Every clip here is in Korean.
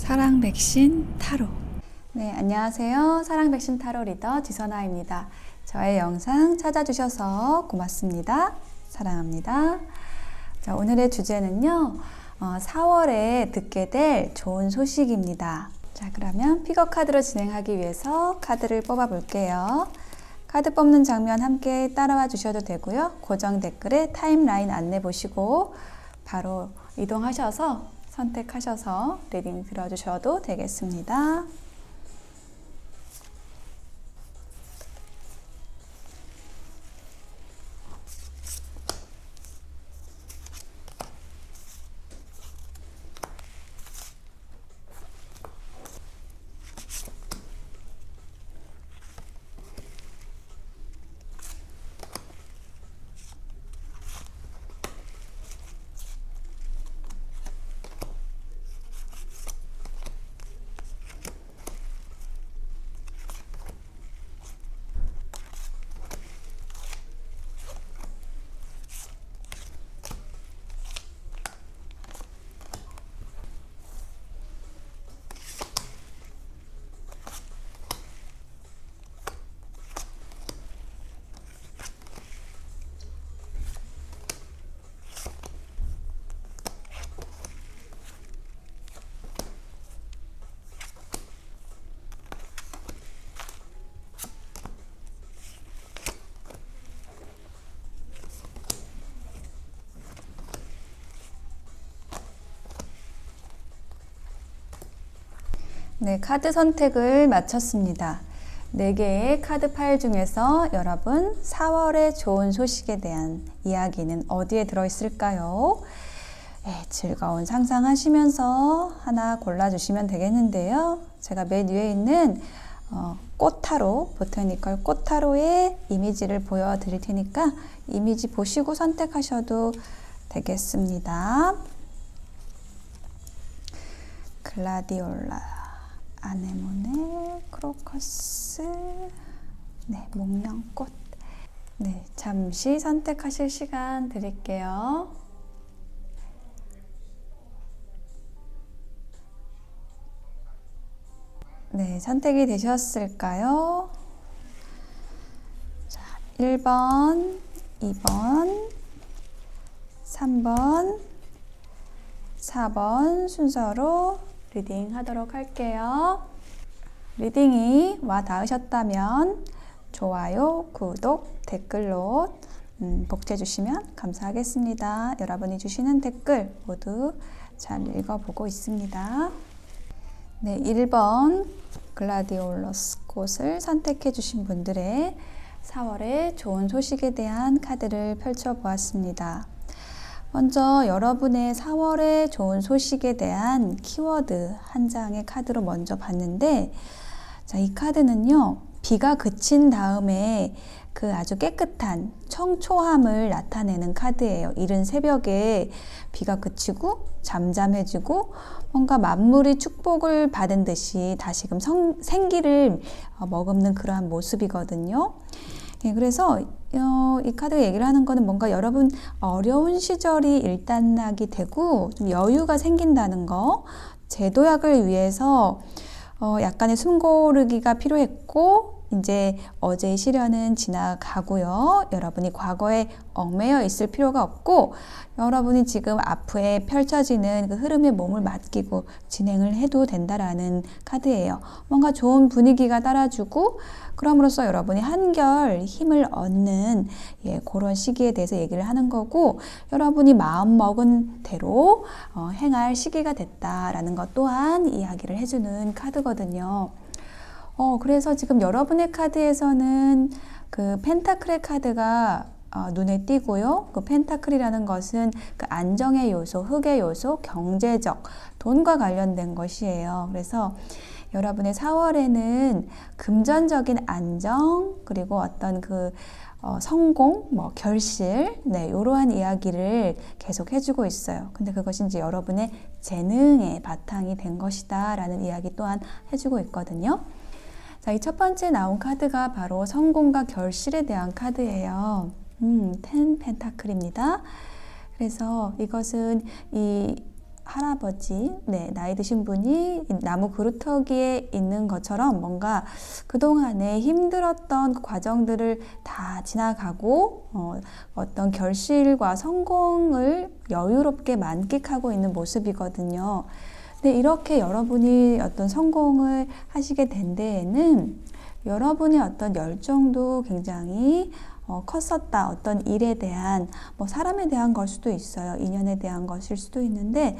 사랑 백신 타로. 네, 안녕하세요. 사랑 백신 타로 리더 지선아입니다. 저의 영상 찾아주셔서 고맙습니다. 사랑합니다. 자, 오늘의 주제는요. 4월에 듣게 될 좋은 소식입니다. 자, 그러면 픽업 카드로 진행하기 위해서 카드를 뽑아 볼게요. 카드 뽑는 장면 함께 따라와 주셔도 되고요. 고정 댓글에 타임라인 안내 보시고 바로 이동하셔서 선택하셔서 리딩 들어주셔도 되겠습니다. 네, 카드 선택을 마쳤습니다. 4개의 카드 파일 중에서 여러분 4월의 좋은 소식에 대한 이야기는 어디에 들어있을까요? 네, 즐거운 상상하시면서 하나 골라주시면 되겠는데요. 제가 맨 위에 있는 꽃타로, 보타니컬 꽃타로의 이미지를 보여드릴 테니까 이미지 보시고 선택하셔도 되겠습니다. 글라디올라, 아네모네, 크로커스, 네, 목련꽃. 네, 잠시 선택하실 시간 드릴게요. 네, 선택이 되셨을까요? 자, 1번, 2번, 3번, 4번 순서로 리딩 하도록 할게요. 리딩이 와 닿으셨다면 좋아요, 구독, 댓글로 복제해 주시면 감사하겠습니다. 여러분이 주시는 댓글 모두 잘 읽어보고 있습니다. 네, 1번 글라디올러스 꽃을 선택해 주신 분들의 4월의 좋은 소식에 대한 카드를 펼쳐 보았습니다. 먼저 여러분의 4월의 좋은 소식에 대한 키워드 한 장의 카드로 먼저 봤는데, 자, 이 카드는요, 비가 그친 다음에 그 아주 깨끗한 청초함을 나타내는 카드예요. 이른 새벽에 비가 그치고 잠잠해지고 뭔가 만물이 축복을 받은 듯이 다시금 생기를 머금는 그러한 모습이거든요. 네, 그래서 이 카드가 얘기를 하는 거는 뭔가 여러분 어려운 시절이 일단락이 되고 좀 여유가 생긴다는 거, 제도약을 위해서 약간의 숨고르기가 필요했고 이제 어제의 시련은 지나가고요. 여러분이 과거에 얽매여 있을 필요가 없고 여러분이 지금 앞에 펼쳐지는 그 흐름에 몸을 맡기고 진행을 해도 된다라는 카드예요. 뭔가 좋은 분위기가 따라주고 그럼으로써 여러분이 한결 힘을 얻는 그런 시기에 대해서 얘기를 하는 거고, 여러분이 마음먹은 대로 행할 시기가 됐다라는 것 또한 이야기를 해주는 카드거든요. 그래서 지금 여러분의 카드에서는 그 펜타클의 카드가 눈에 띄고요. 그 펜타클이라는 것은 그 안정의 요소, 흑의 요소, 경제적, 돈과 관련된 것이에요. 그래서 여러분의 4월에는 금전적인 안정, 그리고 어떤 그 성공, 결실, 네, 이러한 이야기를 계속 해주고 있어요. 근데 그것이 이제 여러분의 재능의 바탕이 된 것이다 라는 이야기 또한 해주고 있거든요. 자, 이 첫 번째 나온 카드가 바로 성공과 결실에 대한 카드예요. 10 펜타클입니다. 그래서 이것은 이 할아버지, 나이 드신 분이 나무 그루터기에 있는 것처럼 뭔가 그동안에 힘들었던 그 과정들을 다 지나가고 어떤 결실과 성공을 여유롭게 만끽하고 있는 모습이거든요. 근데 이렇게 여러분이 어떤 성공을 하시게 된 데에는 여러분의 어떤 열정도 굉장히 컸었다. 어떤 일에 대한, 사람에 대한 걸 수도 있어요. 인연에 대한 것일 수도 있는데,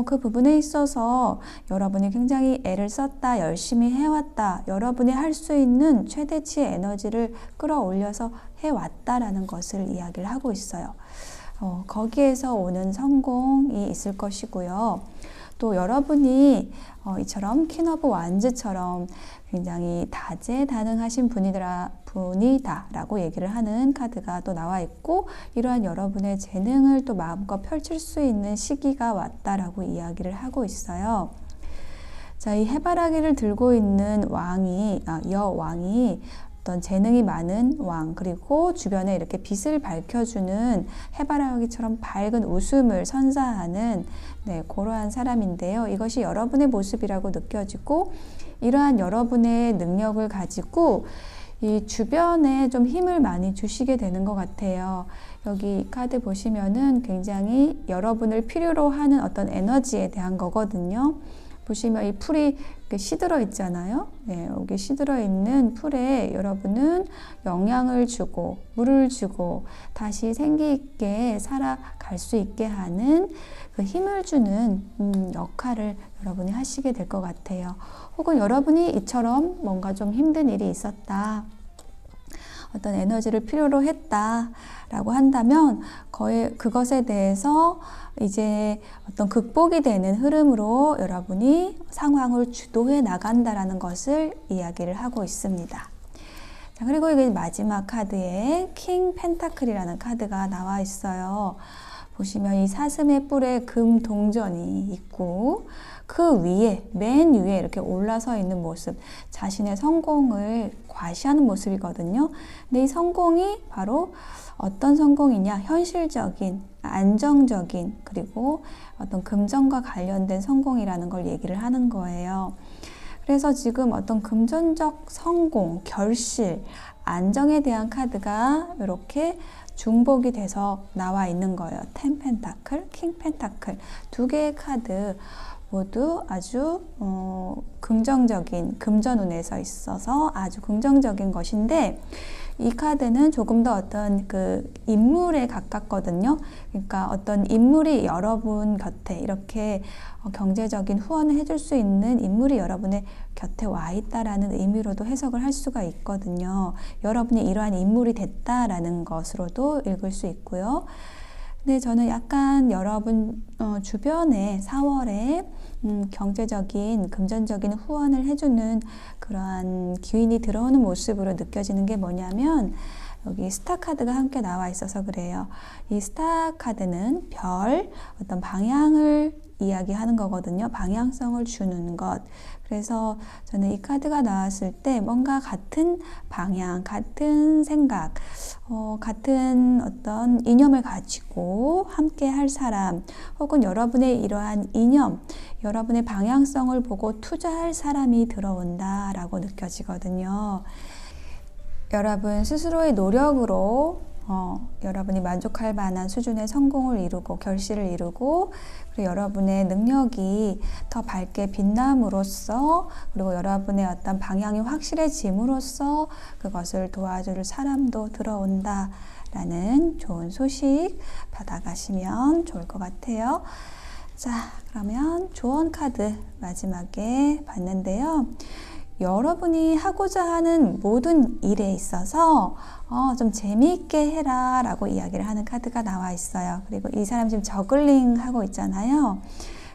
그 부분에 있어서 여러분이 굉장히 애를 썼다, 열심히 해왔다, 여러분이 할 수 있는 최대치의 에너지를 끌어올려서 해왔다라는 것을 이야기를 하고 있어요. 거기에서 오는 성공이 있을 것이고요. 또 여러분이 이처럼 퀸 오브 완즈처럼 굉장히 다재다능하신 분이다라고 얘기를 하는 카드가 또 나와 있고, 이러한 여러분의 재능을 또 마음껏 펼칠 수 있는 시기가 왔다라고 이야기를 하고 있어요. 자, 이 해바라기를 들고 있는 여왕이 어떤 재능이 많은 왕, 그리고 주변에 이렇게 빛을 밝혀주는 해바라기처럼 밝은 웃음을 선사하는 그러한 사람인데요. 이것이 여러분의 모습이라고 느껴지고, 이러한 여러분의 능력을 가지고 이 주변에 좀 힘을 많이 주시게 되는 것 같아요. 여기 이 카드 보시면은 굉장히 여러분을 필요로 하는 어떤 에너지에 대한 거거든요. 보시면 이 풀이 시들어 있잖아요. 여기 시들어 있는 풀에 여러분은 영양을 주고 물을 주고 다시 생기 있게 살아갈 수 있게 하는 그 힘을 주는 역할을 여러분이 하시게 될 것 같아요. 혹은 여러분이 이처럼 뭔가 좀 힘든 일이 있었다, 어떤 에너지를 필요로 했다라고 한다면 그것에 대해서 이제 어떤 극복이 되는 흐름으로 여러분이 상황을 주도해 나간다라는 것을 이야기를 하고 있습니다. 자, 그리고 이게 마지막 카드에 킹 펜타클이라는 카드가 나와 있어요. 보시면 이 사슴의 뿔에 금 동전이 있고, 그 위에, 맨 위에 이렇게 올라서 있는 모습, 자신의 성공을 과시하는 모습이거든요. 근데 이 성공이 바로 어떤 성공이냐? 현실적인, 안정적인, 그리고 어떤 금전과 관련된 성공이라는 걸 얘기를 하는 거예요. 그래서 지금 어떤 금전적 성공, 결실, 안정에 대한 카드가 이렇게 중복이 돼서 나와 있는 거예요. 10 펜타클, 킹 펜타클 두 개의 카드 모두 아주 긍정적인, 금전운에서 있어서 아주 긍정적인 것인데, 이 카드는 조금 더 어떤 그 인물에 가깝거든요. 그러니까 어떤 인물이 여러분 곁에 이렇게 경제적인 후원을 해줄 수 있는 인물이 여러분의 곁에 와 있다라는 의미로도 해석을 할 수가 있거든요. 여러분이 이러한 인물이 됐다라는 것으로도 읽을 수 있고요. 근데 저는 약간 여러분 주변에 4월에 경제적인, 금전적인 후원을 해주는 그러한 기운이 들어오는 모습으로 느껴지는 게 뭐냐면, 여기 스타 카드가 함께 나와 있어서 그래요. 이 스타 카드는 별, 어떤 방향을 이야기하는 거거든요. 방향성을 주는 것. 그래서 저는 이 카드가 나왔을 때 뭔가 같은 방향, 같은 생각, 같은 어떤 이념을 가지고 함께 할 사람, 혹은 여러분의 이러한 이념, 여러분의 방향성을 보고 투자할 사람이 들어온다라고 느껴지거든요. 여러분 스스로의 노력으로 여러분이 만족할 만한 수준의 성공을 이루고 결실을 이루고, 그리고 여러분의 능력이 더 밝게 빛남으로써, 그리고 여러분의 어떤 방향이 확실해짐으로써 그것을 도와줄 사람도 들어온다라는 좋은 소식 받아가시면 좋을 것 같아요. 자, 그러면 조언 카드 마지막에 봤는데요. 여러분이 하고자 하는 모든 일에 있어서 좀 재미있게 해라 라고 이야기를 하는 카드가 나와 있어요. 그리고 이 사람 지금 저글링 하고 있잖아요.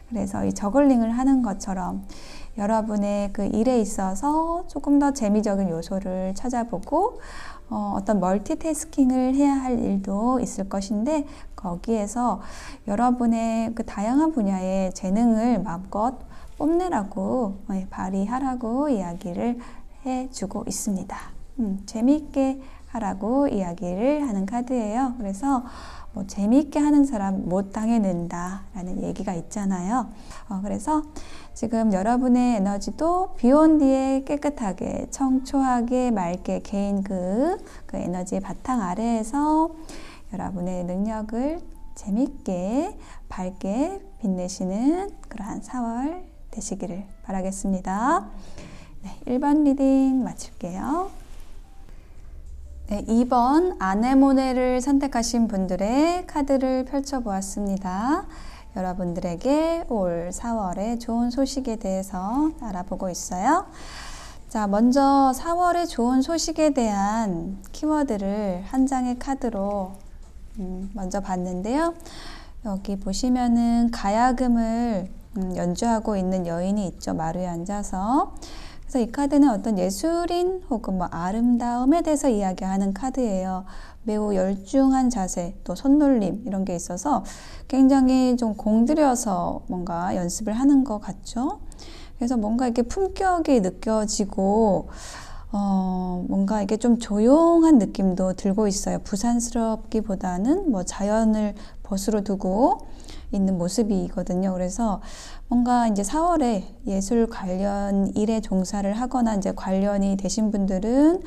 그래서 이 저글링을 하는 것처럼 여러분의 그 일에 있어서 조금 더 재미적인 요소를 찾아보고 어떤 멀티태스킹을 해야 할 일도 있을 것인데, 거기에서 여러분의 그 다양한 분야의 재능을 마음껏 뽐내라고, 발휘하라고 이야기를 해주고 있습니다. 재미있게 하라고 이야기를 하는 카드예요. 그래서 뭐 재미있게 하는 사람 못 당해낸다 라는 얘기가 있잖아요. 그래서 지금 여러분의 에너지도 비 온 뒤에 깨끗하게 청초하게 맑게 개인 그 에너지의 바탕 아래에서 여러분의 능력을 재미있게 밝게 빛내시는 그러한 4월 되시기를 바라겠습니다. 네, 1번 리딩 마칠게요. 네, 2번 아네모네를 선택하신 분들의 카드를 펼쳐보았습니다. 여러분들에게 올 4월의 좋은 소식에 대해서 알아보고 있어요. 자, 먼저 4월의 좋은 소식에 대한 키워드를 한 장의 카드로 먼저 봤는데요. 여기 보시면은 가야금을 연주하고 있는 여인이 있죠. 마루에 앉아서. 그래서 이 카드는 어떤 예술인 혹은 뭐 아름다움에 대해서 이야기하는 카드예요. 매우 열중한 자세, 또 손놀림 이런 게 있어서 굉장히 좀 공들여서 뭔가 연습을 하는 것 같죠. 그래서 뭔가 이렇게 품격이 느껴지고 뭔가 이게 좀 조용한 느낌도 들고 있어요. 부산스럽기보다는 뭐 자연을 벗으로 두고 있는 모습이거든요. 그래서 뭔가 이제 4월에 예술 관련 일에 종사를 하거나 이제 관련이 되신 분들은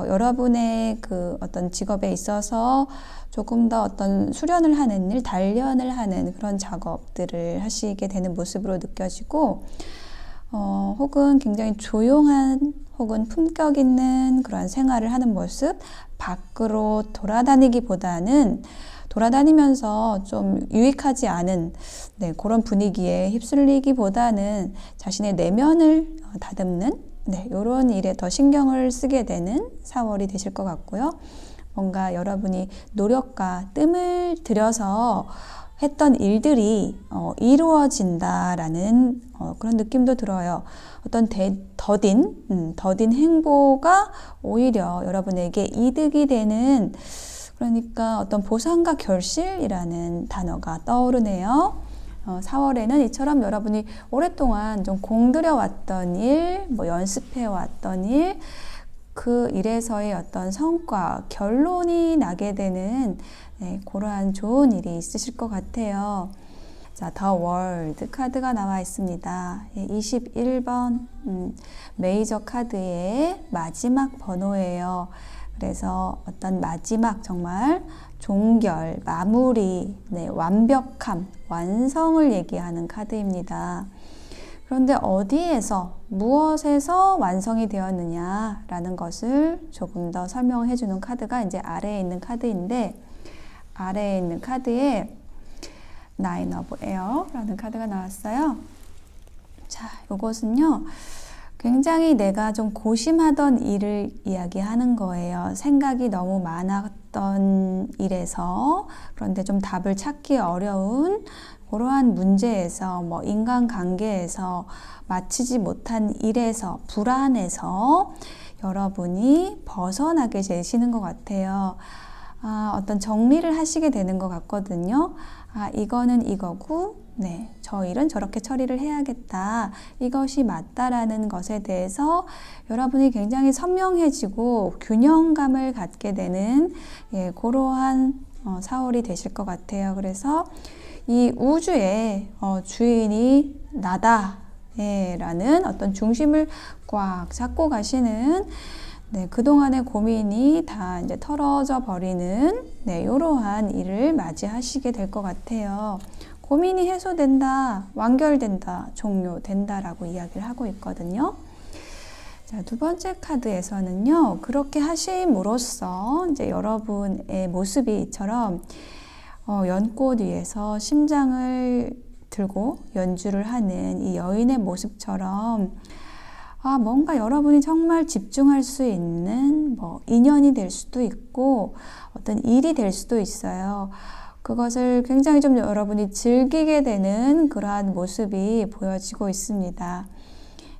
여러분의 그 어떤 직업에 있어서 조금 더 어떤 수련을 하는 일, 단련을 하는 그런 작업들을 하시게 되는 모습으로 느껴지고 혹은 굉장히 조용한 혹은 품격 있는 그런 생활을 하는 모습, 밖으로 돌아다니기보다는 돌아다니면서 좀 유익하지 않은 그런 분위기에 휩쓸리기보다는 자신의 내면을 다듬는 이런 일에 더 신경을 쓰게 되는 4월이 되실 것 같고요. 뭔가 여러분이 노력과 뜸을 들여서 했던 일들이 이루어진다라는 그런 느낌도 들어요. 어떤 더딘 행보가 오히려 여러분에게 이득이 되는, 그러니까 어떤 보상과 결실이라는 단어가 떠오르네요. 4월에는 이처럼 여러분이 오랫동안 좀 공들여왔던 일, 뭐 연습해왔던 일, 그 일에서의 어떤 성과, 결론이 나게 되는 그러한 좋은 일이 있으실 것 같아요. 자, The World 카드가 나와 있습니다. 21번 메이저 카드의 마지막 번호예요. 그래서 어떤 마지막 정말 종결, 마무리, 완벽함, 완성을 얘기하는 카드입니다. 그런데 어디에서, 무엇에서 완성이 되었느냐라는 것을 조금 더 설명해 주는 카드가 이제 아래에 있는 카드인데, 아래에 있는 카드에 Nine of Air라는 카드가 나왔어요. 자, 이것은요, 굉장히 내가 좀 고심하던 일을 이야기하는 거예요. 생각이 너무 많았던 일에서, 그런데 좀 답을 찾기 어려운 그러한 문제에서, 뭐 인간관계에서, 마치지 못한 일에서, 불안해서 여러분이 벗어나게 되시는 것 같아요. 어떤 정리를 하시게 되는 것 같거든요. 이거는 이거고, 저 일은 저렇게 처리를 해야겠다. 이것이 맞다라는 것에 대해서 여러분이 굉장히 선명해지고 균형감을 갖게 되는 그러한 4월이 되실 것 같아요. 그래서 이 우주의 주인이 나다 라는 어떤 중심을 꽉 잡고 가시는 그동안의 고민이 다 이제 털어져 버리는 이러한 일을 맞이하시게 될 것 같아요. 고민이 해소된다, 완결된다, 종료된다라고 이야기를 하고 있거든요. 자, 두 번째 카드에서는요, 그렇게 하심으로써 이제 여러분의 모습이 이처럼 연꽃 위에서 심장을 들고 연주를 하는 이 여인의 모습처럼 뭔가 여러분이 정말 집중할 수 있는 뭐 인연이 될 수도 있고 어떤 일이 될 수도 있어요. 그것을 굉장히 좀 여러분이 즐기게 되는 그러한 모습이 보여지고 있습니다.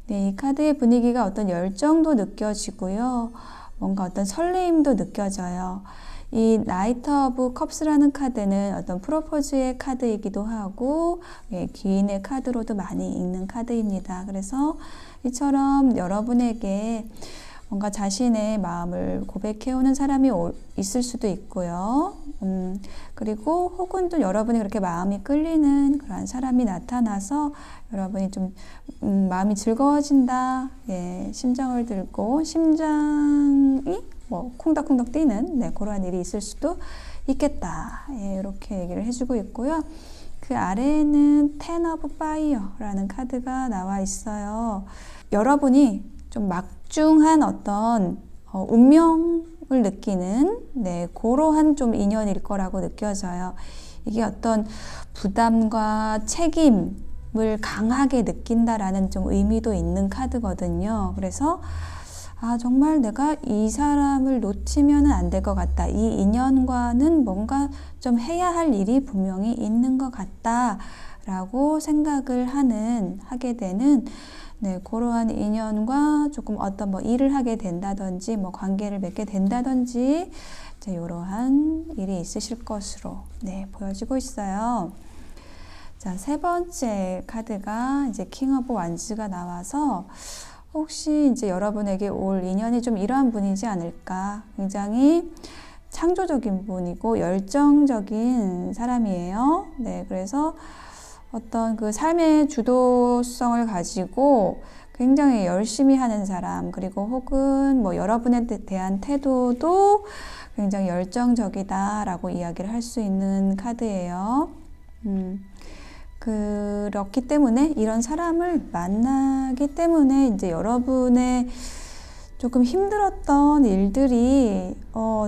이 카드의 분위기가 어떤 열정도 느껴지고요. 뭔가 어떤 설레임도 느껴져요. 이 나이트 오브 컵스라는 카드는 어떤 프로포즈의 카드이기도 하고 귀인의 카드로도 많이 읽는 카드입니다. 그래서 이처럼 여러분에게 뭔가 자신의 마음을 고백해오는 사람이 있을 수도 있고요. 그리고 혹은 또 여러분이 그렇게 마음이 끌리는 그런 사람이 나타나서 여러분이 좀 마음이 즐거워진다. 예, 심장을 들고 심장이 뭐 콩닥콩닥 뛰는 그러한 일이 있을 수도 있겠다. 예, 이렇게 얘기를 해주고 있고요. 그 아래에는 Ten of Fire라는 카드가 나와 있어요. 여러분이 좀 막중한 어떤 운명을 느끼는 그러한 좀 인연일 거라고 느껴져요. 이게 어떤 부담과 책임을 강하게 느낀다라는 좀 의미도 있는 카드거든요. 그래서 정말 내가 이 사람을 놓치면 안 될 것 같다. 이 인연과는 뭔가 좀 해야 할 일이 분명히 있는 것 같다. 라고 생각을 하게 되는 그러한 인연과 조금 어떤 뭐 일을 하게 된다든지 뭐 관계를 맺게 된다든지 이러한 일이 있으실 것으로 보여지고 있어요. 자, 세 번째 카드가 이제 킹 오브 완즈가 나와서 혹시 이제 여러분에게 올 인연이 좀 이러한 분이지 않을까. 굉장히 창조적인 분이고 열정적인 사람이에요. 그래서 어떤 그 삶의 주도성을 가지고 굉장히 열심히 하는 사람, 그리고 혹은 뭐 여러분에 대한 태도도 굉장히 열정적이다라고 이야기를 할 수 있는 카드예요. 그렇기 때문에 이런 사람을 만나기 때문에 이제 여러분의 조금 힘들었던 일들이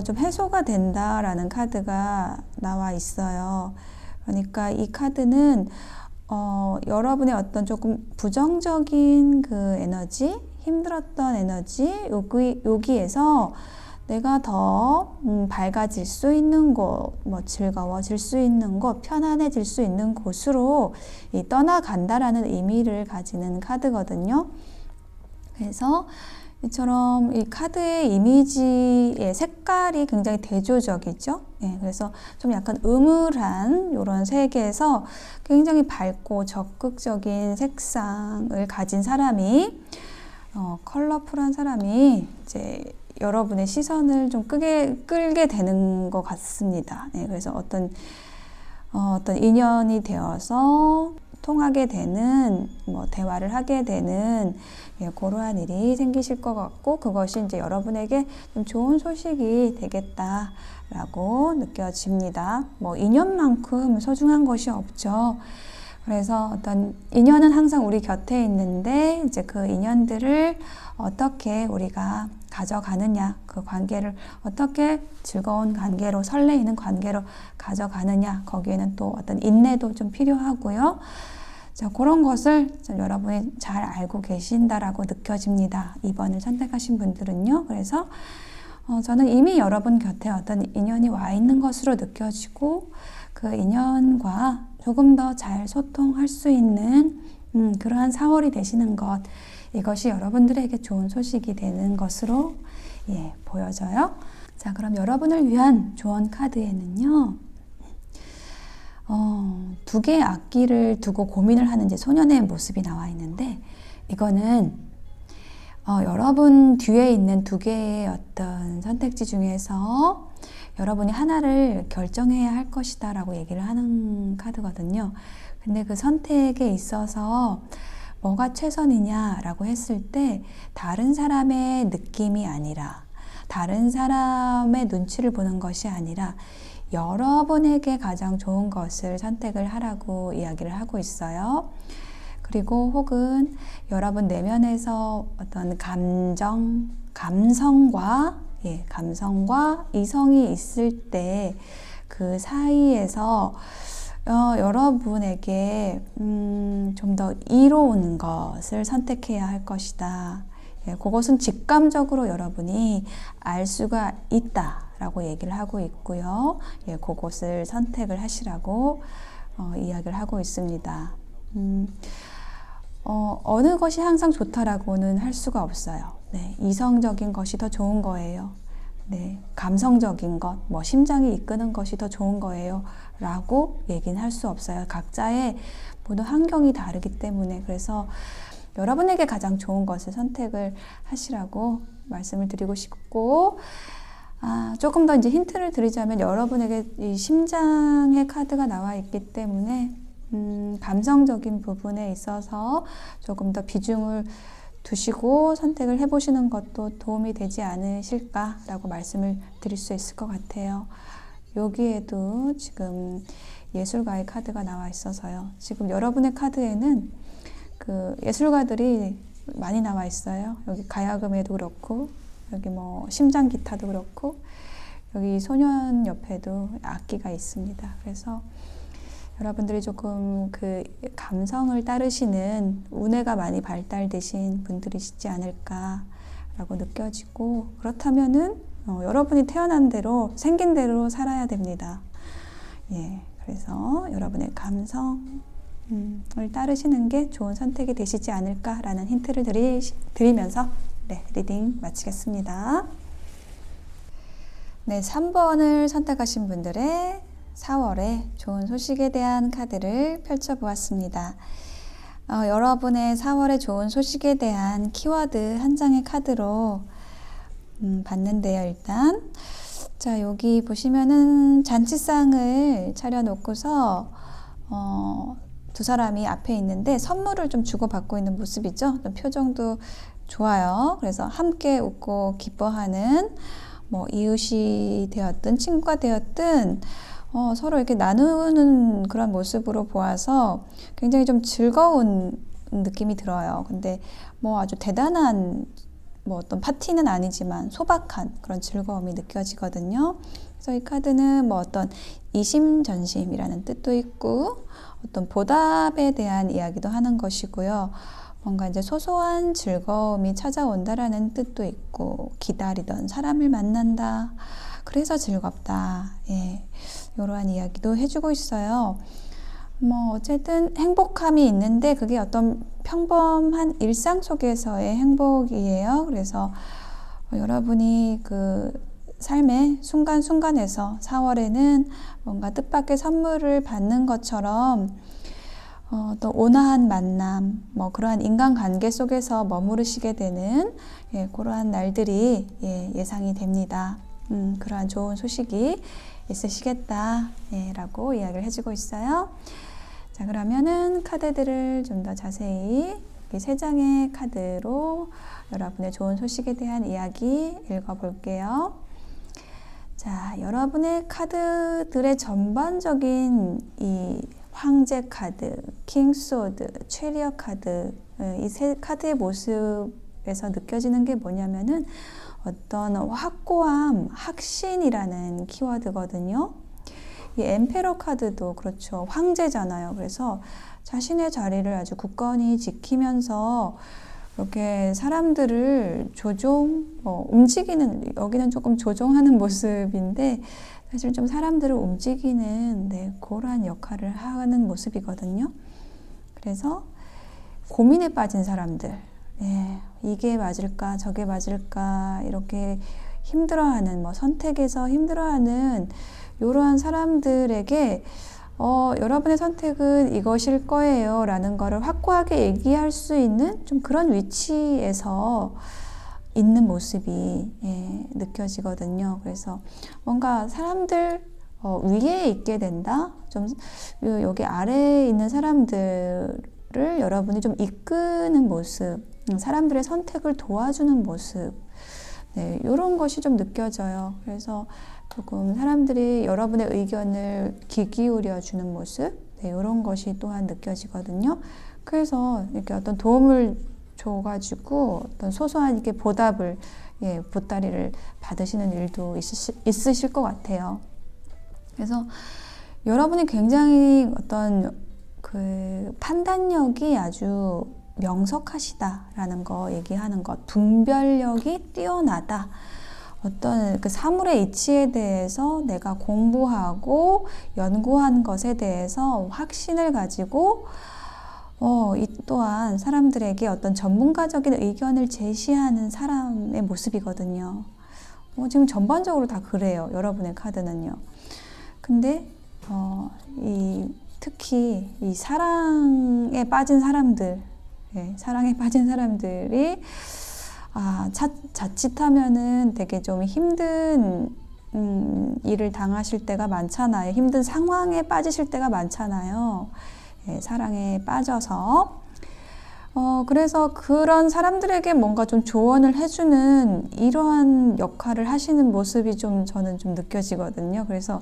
좀 해소가 된다라는 카드가 나와 있어요. 그러니까 이 카드는 여러분의 어떤 조금 부정적인 그 에너지, 힘들었던 에너지, 여기에서 내가 더 밝아질 수 있는 곳, 뭐 즐거워질 수 있는 곳, 편안해질 수 있는 곳으로 떠나간다라는 의미를 가지는 카드거든요. 그래서 이처럼 이 카드의 이미지의 색깔이 굉장히 대조적이죠. 그래서 좀 약간 음울한 이런 색에서 굉장히 밝고 적극적인 색상을 가진 사람이 컬러풀한 사람이 이제 여러분의 시선을 좀 끌게 되는 것 같습니다. 그래서 어떤 인연이 되어서 통하게 되는, 뭐 대화를 하게 되는 그러한 일이 생기실 것 같고, 그것이 이제 여러분에게 좀 좋은 소식이 되겠다라고 느껴집니다. 뭐 인연만큼 소중한 것이 없죠. 그래서 어떤 인연은 항상 우리 곁에 있는데 이제 그 인연들을 어떻게 우리가 가져가느냐, 그 관계를 어떻게 즐거운 관계로, 설레이는 관계로 가져가느냐, 거기에는 또 어떤 인내도 좀 필요하고요. 자, 그런 것을 여러분이 잘 알고 계신다라고 느껴집니다. 2번을 선택하신 분들은요. 그래서 저는 이미 여러분 곁에 어떤 인연이 와 있는 것으로 느껴지고, 그 인연과 조금 더 잘 소통할 수 있는 그러한 4월이 되시는 것, 이것이 여러분들에게 좋은 소식이 되는 것으로 보여져요. 자, 그럼 여러분을 위한 조언 카드에는요, 두 개의 악기를 두고 고민을 하는 이제 소년의 모습이 나와 있는데, 이거는 여러분 뒤에 있는 두 개의 어떤 선택지 중에서 여러분이 하나를 결정해야 할 것이다 라고 얘기를 하는 카드거든요. 근데 그 선택에 있어서 뭐가 최선이냐라고 했을 때 다른 사람의 느낌이 아니라, 다른 사람의 눈치를 보는 것이 아니라 여러분에게 가장 좋은 것을 선택을 하라고 이야기를 하고 있어요. 그리고 혹은 여러분 내면에서 어떤 감성과 이성이 있을 때 그 사이에서 여러분에게 좀 더 이로운 것을 선택해야 할 것이다. 그것은 직감적으로 여러분이 알 수가 있다라고 얘기를 하고 있고요. 그것을 선택을 하시라고 이야기를 하고 있습니다. 어느 것이 항상 좋다라고는 할 수가 없어요. 이성적인 것이 더 좋은 거예요. 감성적인 것, 뭐 심장이 이끄는 것이 더 좋은 거예요 라고 얘기는 할 수 없어요. 각자의 모든 환경이 다르기 때문에. 그래서 여러분에게 가장 좋은 것을 선택을 하시라고 말씀을 드리고 싶고, 조금 더 이제 힌트를 드리자면 여러분에게 이 심장의 카드가 나와 있기 때문에 감성적인 부분에 있어서 조금 더 비중을 두시고 선택을 해보시는 것도 도움이 되지 않으실까라고 말씀을 드릴 수 있을 것 같아요. 여기에도 지금 예술가의 카드가 나와 있어서요. 지금 여러분의 카드에는 그 예술가들이 많이 나와 있어요. 여기 가야금에도 그렇고, 여기 뭐 심장 기타도 그렇고, 여기 소년 옆에도 악기가 있습니다. 그래서 여러분들이 조금 그 감성을 따르시는 운해가 많이 발달되신 분들이시지 않을까라고 느껴지고, 그렇다면은 여러분이 태어난 대로 생긴 대로 살아야 됩니다. 예, 그래서 여러분의 감성을 따르시는 게 좋은 선택이 되시지 않을까라는 힌트를 드리면서 네, 리딩 마치겠습니다. 네, 3번을 선택하신 분들의 4월의 좋은 소식에 대한 카드를 펼쳐보았습니다. 여러분의 4월의 좋은 소식에 대한 키워드 한 장의 카드로 봤는데요. 일단 자, 여기 보시면은 잔치상을 차려놓고서 두 사람이 앞에 있는데 선물을 좀 주고받고 있는 모습이죠. 표정도 좋아요. 그래서 함께 웃고 기뻐하는 뭐 이웃이 되었든 친구가 되었든 서로 이렇게 나누는 그런 모습으로 보아서 굉장히 좀 즐거운 느낌이 들어요. 근데 뭐 아주 대단한 뭐 어떤 파티는 아니지만 소박한 그런 즐거움이 느껴지거든요. 그래서 이 카드는 뭐 어떤 이심전심이라는 뜻도 있고 어떤 보답에 대한 이야기도 하는 것이고요. 뭔가 이제 소소한 즐거움이 찾아온다라는 뜻도 있고, 기다리던 사람을 만난다. 그래서 즐겁다. 예. 이러한 이야기도 해주고 있어요. 뭐 어쨌든 행복함이 있는데 그게 어떤 평범한 일상 속에서의 행복이에요. 그래서 여러분이 그 삶의 순간순간에서 4월에는 뭔가 뜻밖의 선물을 받는 것처럼 또 온화한 만남, 뭐 그러한 인간관계 속에서 머무르시게 되는 그러한 날들이 예상이 됩니다. 그러한 좋은 소식이 있으시겠다 라고 이야기를 해주고 있어요. 자, 그러면은 카드들을 좀 더 자세히 이 3장의 카드로 여러분의 좋은 소식에 대한 이야기 읽어볼게요. 자, 여러분의 카드들의 전반적인 이 황제 카드, 킹 소드, 체리엇 카드, 이 3카드의 모습에서 느껴지는 게 뭐냐면은 어떤 확고함, 확신이라는 키워드거든요. 이 엠페러 카드도 그렇죠. 황제잖아요. 그래서 자신의 자리를 아주 굳건히 지키면서 이렇게 사람들을 움직이는, 여기는 조금 조종하는 모습인데 사실 좀 사람들을 움직이는 그러한 역할을 하는 모습이거든요. 그래서 고민에 빠진 사람들, 이게 맞을까 저게 맞을까 이렇게 힘들어하는, 선택에서 힘들어하는 이러한 사람들에게 여러분의 선택은 이것일 거예요 라는 거를 확고하게 얘기할 수 있는 좀 그런 위치에서 있는 모습이 느껴지거든요. 그래서 뭔가 사람들 위에 있게 된다, 좀 여기 아래에 있는 사람들을 여러분이 좀 이끄는 모습, 사람들의 선택을 도와주는 모습, 이런 것이 좀 느껴져요. 그래서 조금 사람들이 여러분의 의견을 귀 기울여 주는 모습, 이런 것이 또한 느껴지거든요. 그래서 이렇게 어떤 도움을 줘가지고 어떤 소소한 이렇게 보답을, 보따리를 받으시는 일도 있으실 것 같아요. 그래서 여러분이 굉장히 어떤 그 판단력이 아주 명석하시다라는 거 얘기하는 것, 분별력이 뛰어나다. 어떤 그 사물의 이치에 대해서 내가 공부하고 연구한 것에 대해서 확신을 가지고 이 또한 사람들에게 어떤 전문가적인 의견을 제시하는 사람의 모습이거든요. 지금 전반적으로 다 그래요. 여러분의 카드는요. 근데 특히 이 사랑에 빠진 사람들, 예, 사랑에 빠진 사람들이 자칫하면은 되게 좀 힘든 일을 당하실 때가 많잖아요. 힘든 상황에 빠지실 때가 많잖아요. 예, 사랑에 빠져서. 그래서 그런 사람들에게 뭔가 좀 조언을 해주는 이러한 역할을 하시는 모습이 좀 저는 좀 느껴지거든요. 그래서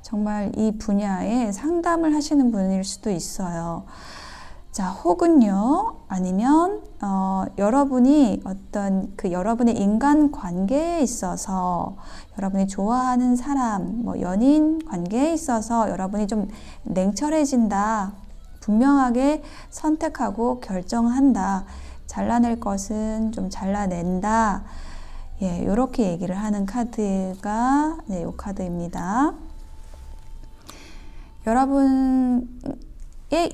정말 이 분야에 상담을 하시는 분일 수도 있어요. 자, 혹은요, 아니면, 여러분이 어떤 여러분의 인간 관계에 있어서 여러분이 좋아하는 사람, 연인 관계에 있어서 여러분이 좀 냉철해진다. 분명하게 선택하고 결정한다. 잘라낼 것은 좀 잘라낸다. 예, 이렇게 얘기를 하는 카드가 이 카드입니다. 여러분의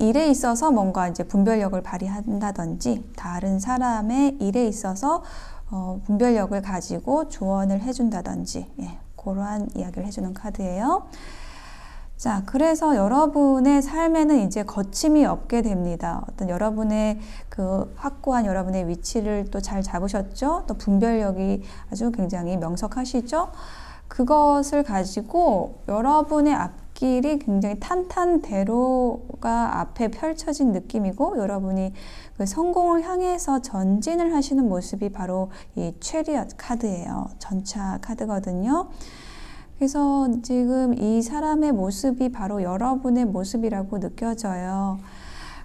일에 있어서 뭔가 이제 분별력을 발휘한다든지 다른 사람의 일에 있어서 분별력을 가지고 조언을 해준다든지 그러한 이야기를 해주는 카드예요. 자, 그래서 여러분의 삶에는 이제 거침이 없게 됩니다. 어떤 여러분의 그 확고한 여러분의 위치를 또 잘 잡으셨죠? 또 분별력이 아주 굉장히 명석하시죠? 그것을 가지고 여러분의 앞길이 굉장히 탄탄대로가 앞에 펼쳐진 느낌이고 여러분이 그 성공을 향해서 전진을 하시는 모습이 바로 이 체리엇 카드예요. 전차 카드거든요. 그래서 지금 이 사람의 모습이 바로 여러분의 모습이라고 느껴져요.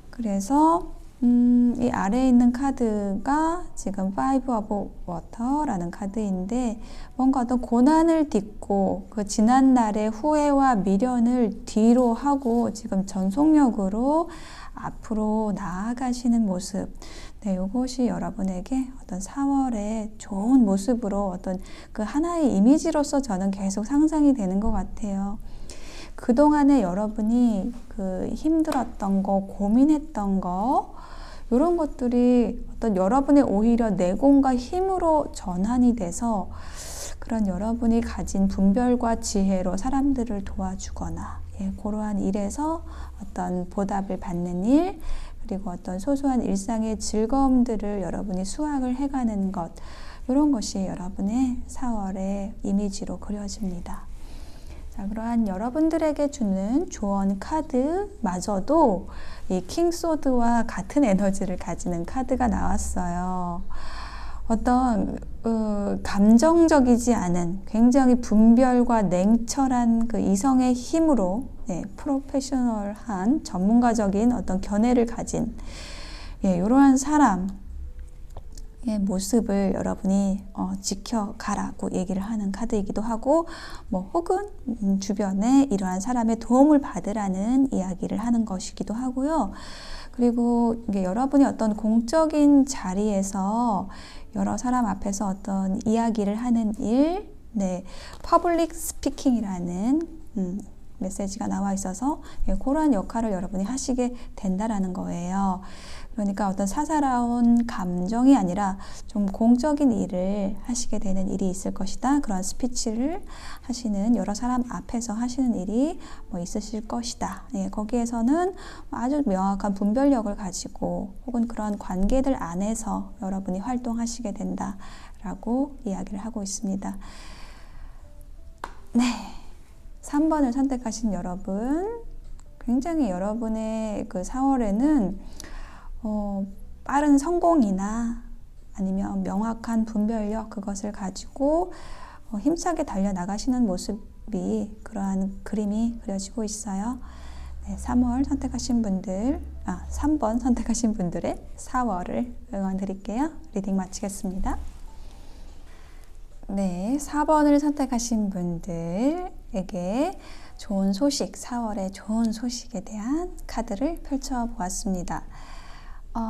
그래서 이 아래에 있는 카드가 지금 Five of Water라는 카드인데 뭔가 어떤 고난을 딛고 그 지난 날의 후회와 미련을 뒤로 하고 지금 전속력으로 앞으로 나아가시는 모습. 네, 이것이 여러분에게 어떤 4월의 좋은 모습으로 어떤 그 하나의 이미지로서 저는 계속 상상이 되는 것 같아요. 그동안에 여러분이 그 힘들었던 거, 고민했던 거, 이런 것들이 어떤 여러분의 오히려 내공과 힘으로 전환이 돼서 그런 여러분이 가진 분별과 지혜로 사람들을 도와주거나 그러한 일에서 어떤 보답을 받는 일, 그리고 어떤 소소한 일상의 즐거움들을 여러분이 수확을 해가는 것, 이런 것이 여러분의 4월의 이미지로 그려집니다. 자, 그러한 여러분들에게 주는 조언 카드마저도 이 킹소드와 같은 에너지를 가지는 카드가 나왔어요. 어떤 감정적이지 않은 굉장히 분별과 냉철한 그 이성의 힘으로 프로페셔널한 전문가적인 어떤 견해를 가진 이러한 사람의 모습을 여러분이 지켜가라고 얘기를 하는 카드이기도 하고 혹은 주변에 이러한 사람의 도움을 받으라는 이야기를 하는 것이기도 하고요. 그리고 이게 여러분이 어떤 공적인 자리에서 여러 사람 앞에서 어떤 이야기를 하는 일, 퍼블릭 스피킹이라는 메시지가 나와 있어서 그러한 역할을 여러분이 하시게 된다라는 거예요. 그러니까 어떤 사사로운 감정이 아니라 좀 공적인 일을 하시게 되는 일이 있을 것이다. 그런 스피치를 하시는 여러 사람 앞에서 하시는 일이 있으실 것이다. 거기에서는 아주 명확한 분별력을 가지고 혹은 그런 관계들 안에서 여러분이 활동하시게 된다라고 이야기를 하고 있습니다. 네. 3번을 선택하신 여러분, 굉장히 여러분의 그 4월에는 빠른 성공이나 아니면 명확한 분별력, 그것을 가지고 힘차게 달려나가시는 모습이 그러한 그림이 그려지고 있어요. 네, 3번 선택하신 분들의 4월을 응원 드릴게요. 리딩 마치겠습니다. 네, 4번을 선택하신 분들에게 좋은 소식, 4월의 좋은 소식에 대한 카드를 펼쳐보았습니다.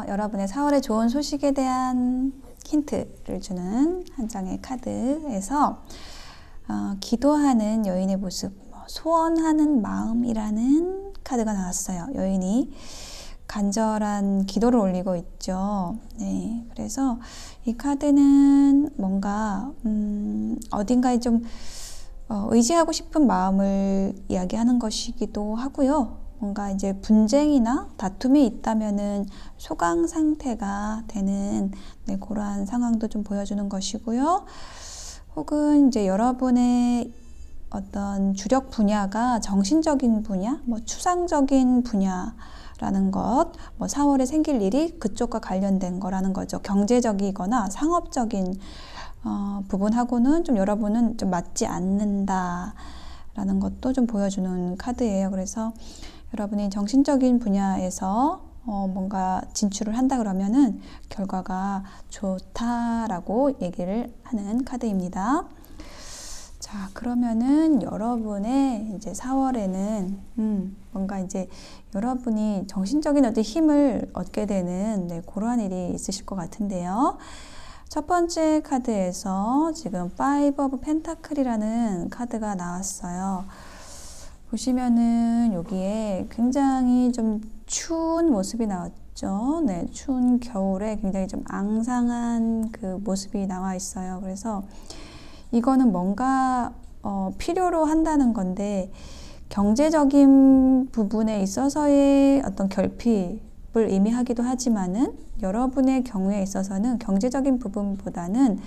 여러분의 4월의 좋은 소식에 대한 힌트를 주는 한 장의 카드에서 기도하는 여인의 모습, 소원하는 마음이라는 카드가 나왔어요. 여인이 간절한 기도를 올리고 있죠. 네, 그래서 이 카드는 뭔가 어딘가에 좀 의지하고 싶은 마음을 이야기하는 것이기도 하고요. 뭔가 이제 분쟁이나 다툼이 있다면은 소강 상태가 되는 그러한 상황도 좀 보여주는 것이고요. 혹은 이제 여러분의 어떤 주력 분야가 정신적인 분야, 추상적인 분야라는 것, 4월에 생길 일이 그쪽과 관련된 거라는 거죠. 경제적이거나 상업적인 부분하고는 좀 여러분은 좀 맞지 않는다라는 것도 좀 보여주는 카드예요. 그래서 여러분이 정신적인 분야에서 뭔가 진출을 한다 그러면은 결과가 좋다라고 얘기를 하는 카드입니다. 자, 그러면은 여러분의 이제 4월에는 뭔가 이제 여러분이 정신적인 어떤 힘을 얻게 되는 그러한 일이 있으실 것 같은데요. 첫 번째 카드에서 지금 Five of Pentacle이라는 카드가 나왔어요. 보시면은 여기에 굉장히 좀 추운 모습이 나왔죠. 네, 추운 겨울에 굉장히 좀 앙상한 그 모습이 나와 있어요. 그래서 이거는 뭔가 필요로 한다는 건데 경제적인 부분에 있어서의 어떤 결핍을 의미하기도 하지만은 여러분의 경우에 있어서는 경제적인 부분보다는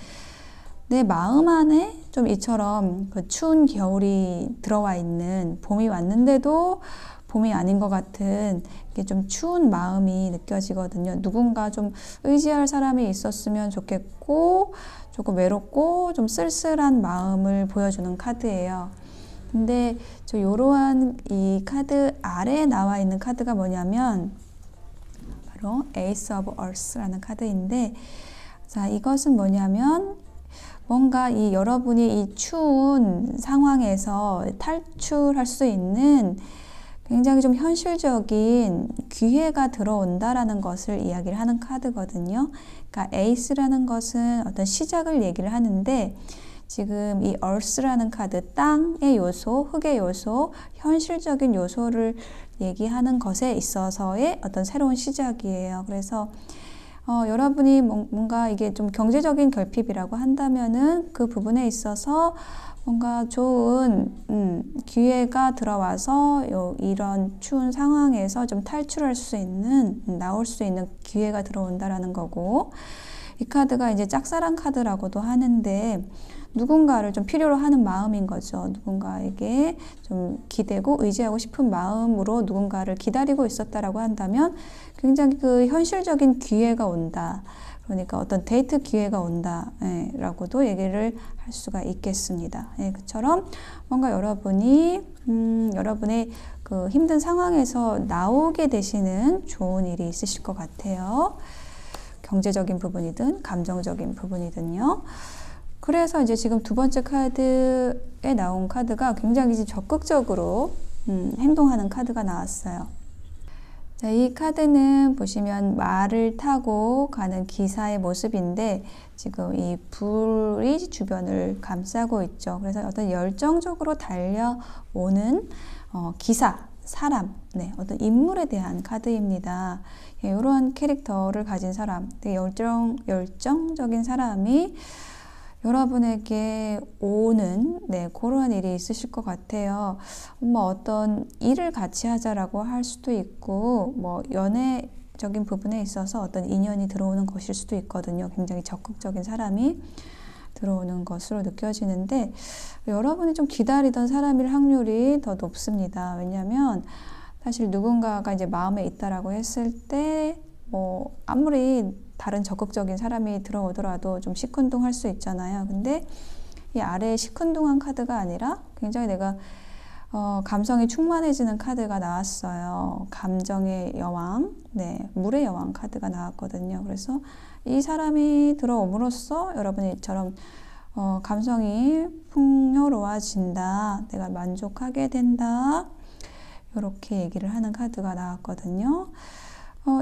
내 마음 안에 좀 이처럼 그 추운 겨울이 들어와 있는 봄이 왔는데도 봄이 아닌 것 같은 이게 좀 추운 마음이 느껴지거든요. 누군가 좀 의지할 사람이 있었으면 좋겠고 조금 외롭고 좀 쓸쓸한 마음을 보여주는 카드예요. 근데 저 요러한 이 카드 아래에 나와 있는 카드가 뭐냐면 바로 Ace of Earth라는 카드인데, 자, 이것은 뭐냐면 뭔가 이 여러분이 이 추운 상황에서 탈출할 수 있는 굉장히 좀 현실적인 기회가 들어온다라는 것을 이야기를 하는 카드거든요. 그러니까 에이스라는 것은 어떤 시작을 얘기를 하는데 지금 이 earth라는 카드, 땅의 요소, 흙의 요소, 현실적인 요소를 얘기하는 것에 있어서의 어떤 새로운 시작이에요. 그래서 여러분이 뭔가 이게 좀 경제적인 결핍이라고 한다면은 그 부분에 있어서 뭔가 좋은 기회가 들어와서 이런 추운 상황에서 좀 탈출할 수 있는, 나올 수 있는 기회가 들어온다라는 거고, 이 카드가 이제 짝사랑 카드라고도 하는데 누군가를 좀 필요로 하는 마음인 거죠. 누군가에게 좀 기대고 의지하고 싶은 마음으로 누군가를 기다리고 있었다라고 한다면 굉장히 그 현실적인 기회가 온다. 그러니까 어떤 데이트 기회가 온다, 라고도 얘기를 할 수가 있겠습니다. 그처럼 뭔가 여러분이 여러분의 그 힘든 상황에서 나오게 되시는 좋은 일이 있으실 것 같아요. 경제적인 부분이든 감정적인 부분이든요. 그래서 이제 지금 두 번째 카드에 나온 카드가 굉장히 적극적으로 행동하는 카드가 나왔어요. 자, 이 카드는 보시면 말을 타고 가는 기사의 모습인데 지금 이 불이 주변을 감싸고 있죠. 그래서 어떤 열정적으로 달려오는 기사, 사람, 어떤 인물에 대한 카드입니다. 이러한 캐릭터를 가진 사람, 되게 열정적인 사람이 여러분에게 오는 그런 일이 있으실 것 같아요. 어떤 일을 같이 하자라고 할 수도 있고 연애적인 부분에 있어서 어떤 인연이 들어오는 것일 수도 있거든요. 굉장히 적극적인 사람이 들어오는 것으로 느껴지는데 여러분이 좀 기다리던 사람일 확률이 더 높습니다. 왜냐하면 사실 누군가가 이제 마음에 있다라고 했을 때 아무리 다른 적극적인 사람이 들어오더라도 좀 시큰둥할 수 있잖아요. 근데 이 아래에 시큰둥한 카드가 아니라 굉장히 내가 감성이 충만해지는 카드가 나왔어요. 감정의 여왕, 물의 여왕 카드가 나왔거든요. 그래서 이 사람이 들어옴으로써 여러분이 이처럼 감성이 풍요로워진다, 내가 만족하게 된다, 이렇게 얘기를 하는 카드가 나왔거든요.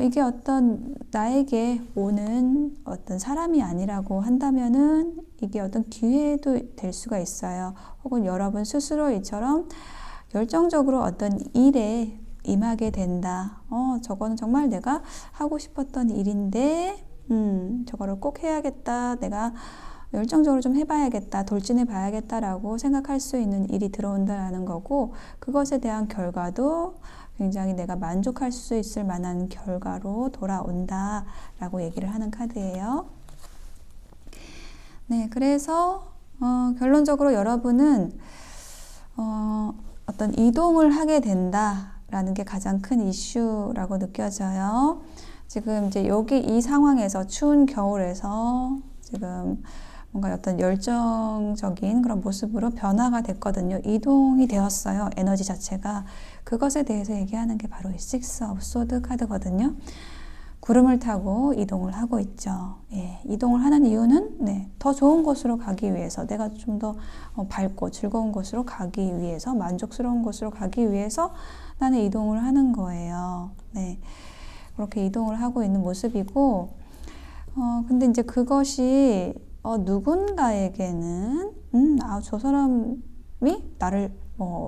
이게 어떤 나에게 오는 어떤 사람이 아니라고 한다면은 이게 어떤 기회도 될 수가 있어요. 혹은 여러분 스스로 이처럼 열정적으로 어떤 일에 임하게 된다. 저거는 정말 내가 하고 싶었던 일인데, 저거를 꼭 해야겠다. 내가 열정적으로 좀 해봐야겠다, 돌진해 봐야겠다라고 생각할 수 있는 일이 들어온다라는 거고, 그것에 대한 결과도 굉장히 내가 만족할 수 있을 만한 결과로 돌아온다라고 얘기를 하는 카드예요. 네, 그래서 결론적으로 여러분은 어떤 이동을 하게 된다라는 게 가장 큰 이슈라고 느껴져요. 지금 이제 여기 이 상황에서 추운 겨울에서 지금 뭔가 어떤 열정적인 그런 모습으로 변화가 됐거든요. 이동이 되었어요. 에너지 자체가. 그것에 대해서 얘기하는 게 바로 이 Six of Swords 카드거든요. 구름을 타고 이동을 하고 있죠. 예, 이동을 하는 이유는 더 좋은 곳으로 가기 위해서, 내가 좀 더 밝고 즐거운 곳으로 가기 위해서, 만족스러운 곳으로 가기 위해서 나는 이동을 하는 거예요. 네, 그렇게 이동을 하고 있는 모습이고, 근데 이제 그것이 누군가에게는 저 사람이 나를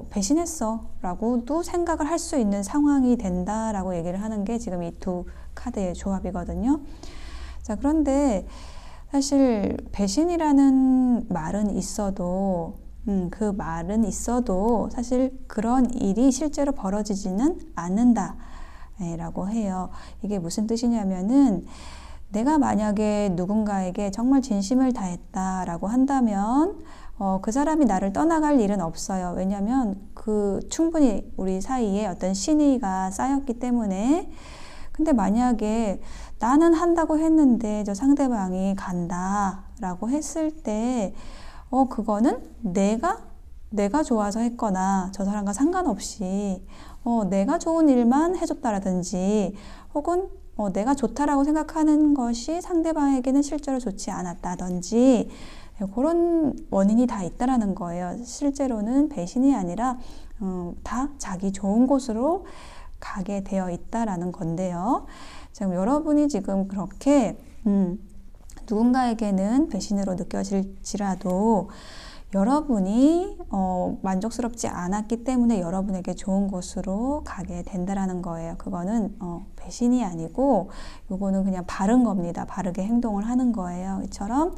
배신했어 라고도 생각을 할 수 있는 상황이 된다라고 얘기를 하는 게 지금 이 두 카드의 조합이거든요. 자, 그런데 사실 배신이라는 말은 있어도 그 말은 있어도 사실 그런 일이 실제로 벌어지지는 않는다 라고 해요. 이게 무슨 뜻이냐면은, 내가 만약에 누군가에게 정말 진심을 다했다라고 한다면 그 사람이 나를 떠나갈 일은 없어요. 왜냐하면 충분히 우리 사이에 어떤 신의가 쌓였기 때문에. 근데 만약에 나는 한다고 했는데 저 상대방이 간다라고 했을 때 그거는 내가 좋아서 했거나 저 사람과 상관없이 내가 좋은 일만 해줬다라든지, 혹은 내가 좋다라고 생각하는 것이 상대방에게는 실제로 좋지 않았다든지, 그런 원인이 다 있다라는 거예요. 실제로는 배신이 아니라 다 자기 좋은 곳으로 가게 되어 있다라는 건데요. 지금 여러분이 지금 그렇게 누군가에게는 배신으로 느껴질지라도 여러분이 만족스럽지 않았기 때문에 여러분에게 좋은 곳으로 가게 된다라는 거예요. 그거는 배신이 아니고 요거는 그냥 바른 겁니다. 바르게 행동을 하는 거예요. 이처럼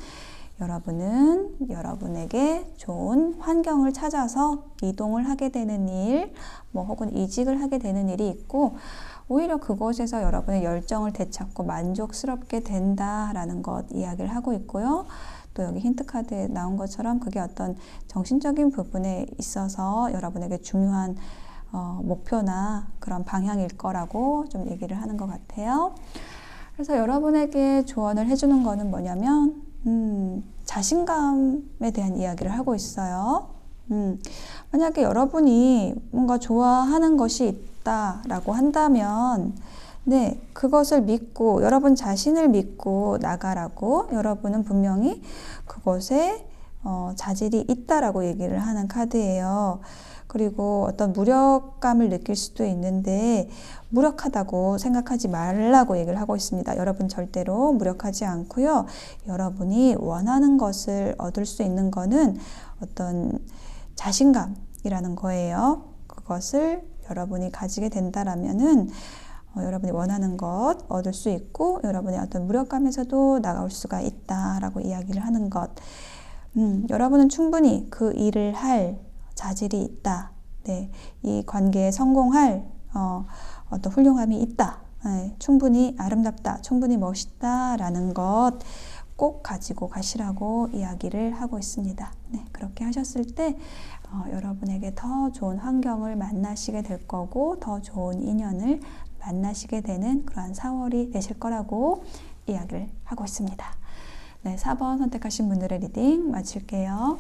여러분은 여러분에게 좋은 환경을 찾아서 이동을 하게 되는 일, 혹은 이직을 하게 되는 일이 있고, 오히려 그곳에서 여러분의 열정을 되찾고 만족스럽게 된다라는 것 이야기를 하고 있고요. 또 여기 힌트 카드에 나온 것처럼 그게 어떤 정신적인 부분에 있어서 여러분에게 중요한 목표나 그런 방향일 거라고 좀 얘기를 하는 것 같아요. 그래서 여러분에게 조언을 해주는 거는 뭐냐면 자신감에 대한 이야기를 하고 있어요. 만약에 여러분이 뭔가 좋아하는 것이 있다라고 한다면 그것을 믿고, 여러분 자신을 믿고 나가라고, 여러분은 분명히 그것에 자질이 있다라고 얘기를 하는 카드예요. 그리고 어떤 무력감을 느낄 수도 있는데, 무력하다고 생각하지 말라고 얘기를 하고 있습니다. 여러분 절대로 무력하지 않고요. 여러분이 원하는 것을 얻을 수 있는 거는 어떤 자신감이라는 거예요. 그것을 여러분이 가지게 된다라면은 여러분이 원하는 것 얻을 수 있고, 여러분의 어떤 무력감에서도 나올 수가 있다라고 이야기를 하는 것. 여러분은 충분히 그 일을 할 자질이 있다. 이 관계에 성공할 어떤 훌륭함이 있다. 충분히 아름답다. 충분히 멋있다라는 것 꼭 가지고 가시라고 이야기를 하고 있습니다. 그렇게 하셨을 때 여러분에게 더 좋은 환경을 만나시게 될 거고, 더 좋은 인연을 만나시게 되는 그러한 4월이 되실 거라고 이야기를 하고 있습니다. 4번 선택하신 분들의 리딩 마칠게요.